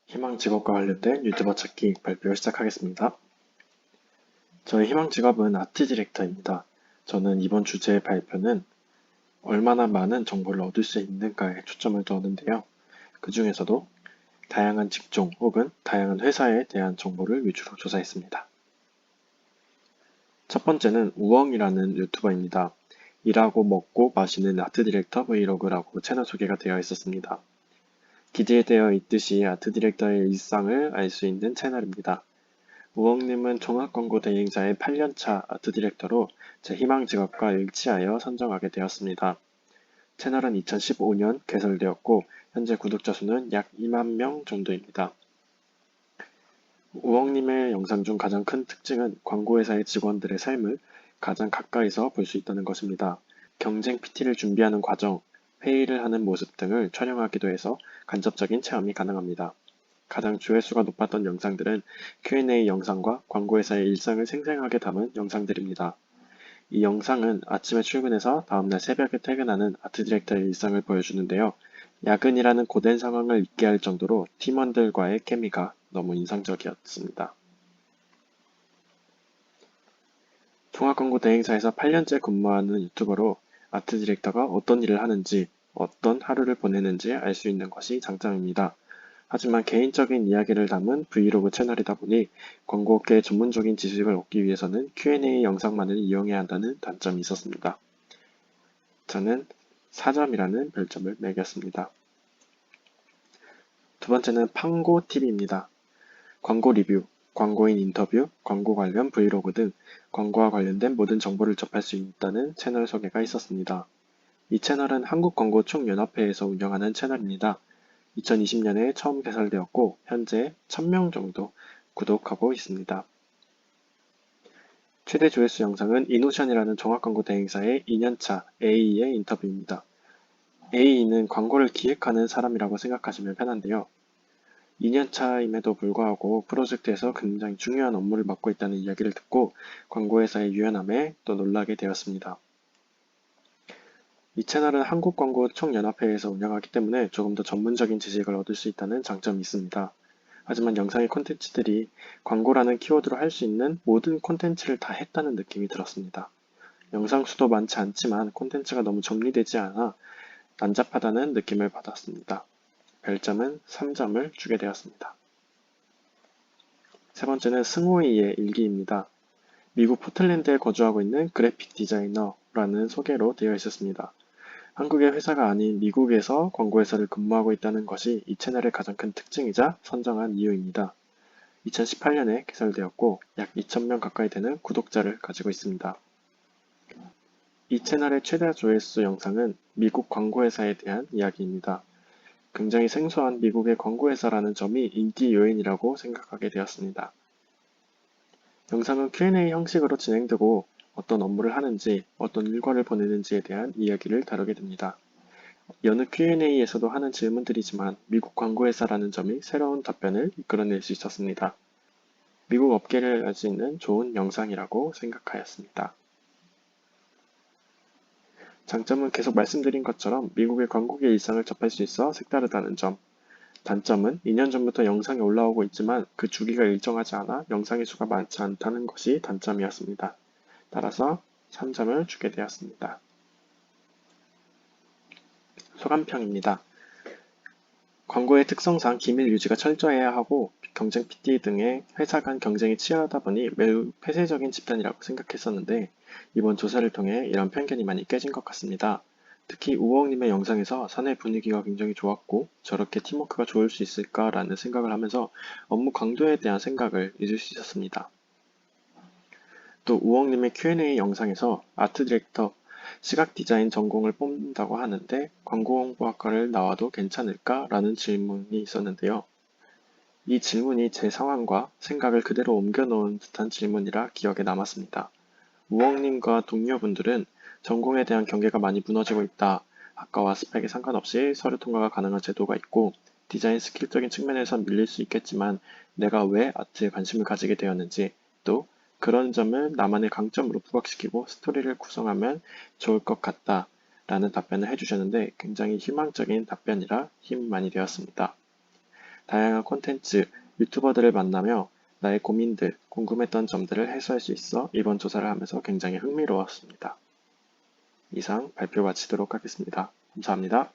희망 직업과 관련된 유튜버 찾기 발표 시작하겠습니다. 저의 희망 직업은 아트 디렉터입니다. 저는 이번 주제의 발표는 얼마나 많은 정보를 얻을 수 있는가에 초점을 두었는데요. 그 중에서도 다양한 직종 혹은 다양한 회사에 대한 정보를 위주로 조사했습니다. 첫 번째는 우엉이라는 유튜버입니다. 일하고 먹고 마시는 아트 디렉터 브이로그라고 채널 소개가 되어 있었습니다. 기재되어 있듯이 아트 디렉터의 일상을 알 수 있는 채널입니다. 우엉님은 종합광고 대행사의 8년차 아트 디렉터로 제 희망 직업과 일치하여 선정하게 되었습니다. 채널은 2015년 개설되었고 현재 구독자 수는 약 2만 명 정도입니다. 우엉님의 영상 중 가장 큰 특징은 광고회사의 직원들의 삶을 가장 가까이서 볼 수 있다는 것입니다. 경쟁 PT를 준비하는 과정, 회의를 하는 모습 등을 촬영하기도 해서 간접적인 체험이 가능합니다. 가장 조회수가 높았던 영상들은 Q&A 영상과 광고회사의 일상을 생생하게 담은 영상들입니다. 이 영상은 아침에 출근해서 다음날 새벽에 퇴근하는 아트 디렉터의 일상을 보여주는데요. 야근이라는 고된 상황을 잊게 할 정도로 팀원들과의 케미가 너무 인상적이었습니다. 종합광고 대행사에서 8년째 근무하는 유튜버로 아트 디렉터가 어떤 일을 하는지, 어떤 하루를 보내는지 알 수 있는 것이 장점입니다. 하지만 개인적인 이야기를 담은 브이로그 채널이다 보니 광고업계의 전문적인 지식을 얻기 위해서는 Q&A 영상만을 이용해야 한다는 단점이 있었습니다. 저는 4점이라는 별점을 매겼습니다. 두 번째는 팡고TV입니다. 광고 리뷰, 광고인 인터뷰, 광고 관련 브이로그 등 광고와 관련된 모든 정보를 접할 수 있다는 채널 소개가 있었습니다. 이 채널은 한국광고총연합회에서 운영하는 채널입니다. 2020년에 처음 개설되었고 현재 1000명 정도 구독하고 있습니다. 최대 조회수 영상은 이노션이라는 종합광고 대행사의 2년차 A의 인터뷰입니다. A는 광고를 기획하는 사람이라고 생각하시면 편한데요. 2년차임에도 불구하고 프로젝트에서 굉장히 중요한 업무를 맡고 있다는 이야기를 듣고 광고회사의 유연함에 또 놀라게 되었습니다. 이 채널은 한국광고총연합회에서 운영하기 때문에 조금 더 전문적인 지식을 얻을 수 있다는 장점이 있습니다. 하지만 영상의 콘텐츠들이 광고라는 키워드로 할 수 있는 모든 콘텐츠를 다 했다는 느낌이 들었습니다. 영상 수도 많지 않지만 콘텐츠가 너무 정리되지 않아 난잡하다는 느낌을 받았습니다. 별점은 3점을 주게 되었습니다. 세 번째는 승호이의 일기입니다. 미국 포틀랜드에 거주하고 있는 그래픽 디자이너라는 소개로 되어 있었습니다. 한국의 회사가 아닌 미국에서 광고회사를 근무하고 있다는 것이 이 채널의 가장 큰 특징이자 선정한 이유입니다. 2018년에 개설되었고 약 2,000명 가까이 되는 구독자를 가지고 있습니다. 이 채널의 최대 조회수 영상은 미국 광고회사에 대한 이야기입니다. 굉장히 생소한 미국의 광고회사라는 점이 인기 요인이라고 생각하게 되었습니다. 영상은 Q&A 형식으로 진행되고 어떤 업무를 하는지, 어떤 일과를 보내는지에 대한 이야기를 다루게 됩니다. 여느 Q&A에서도 하는 질문들이지만 미국 광고회사라는 점이 새로운 답변을 이끌어낼 수 있었습니다. 미국 업계를 알 수 있는 좋은 영상이라고 생각하였습니다. 장점은 계속 말씀드린 것처럼 미국의 광고계 일상을 접할 수 있어 색다르다는 점. 단점은 2년 전부터 영상이 올라오고 있지만 그 주기가 일정하지 않아 영상의 수가 많지 않다는 것이 단점이었습니다. 따라서 3점을 주게 되었습니다. 소감평입니다. 광고의 특성상 기밀 유지가 철저해야 하고 경쟁 PT 등의 회사 간 경쟁이 치열하다 보니 매우 폐쇄적인 집단이라고 생각했었는데 이번 조사를 통해 이런 편견이 많이 깨진 것 같습니다. 특히 우엉님의 영상에서 사내 분위기가 굉장히 좋았고 저렇게 팀워크가 좋을 수 있을까라는 생각을 하면서 업무 강도에 대한 생각을 잊을 수 있었습니다. 또 우엉님의 Q&A 영상에서 아트 디렉터 시각 디자인 전공을 뽑는다고 하는데 광고 홍보학과를 나와도 괜찮을까? 라는 질문이 있었는데요. 이 질문이 제 상황과 생각을 그대로 옮겨 놓은 듯한 질문이라 기억에 남았습니다. 우엉님과 동료분들은 전공에 대한 경계가 많이 무너지고 있다. 학과와 스펙에 상관없이 서류 통과가 가능한 제도가 있고 디자인 스킬적인 측면에서 밀릴 수 있겠지만 내가 왜 아트에 관심을 가지게 되었는지 또 그런 점을 나만의 강점으로 부각시키고 스토리를 구성하면 좋을 것 같다 라는 답변을 해주셨는데 굉장히 희망적인 답변이라 힘이 많이 되었습니다. 다양한 콘텐츠, 유튜버들을 만나며 나의 고민들, 궁금했던 점들을 해소할 수 있어 이번 조사를 하면서 굉장히 흥미로웠습니다. 이상 발표 마치도록 하겠습니다. 감사합니다.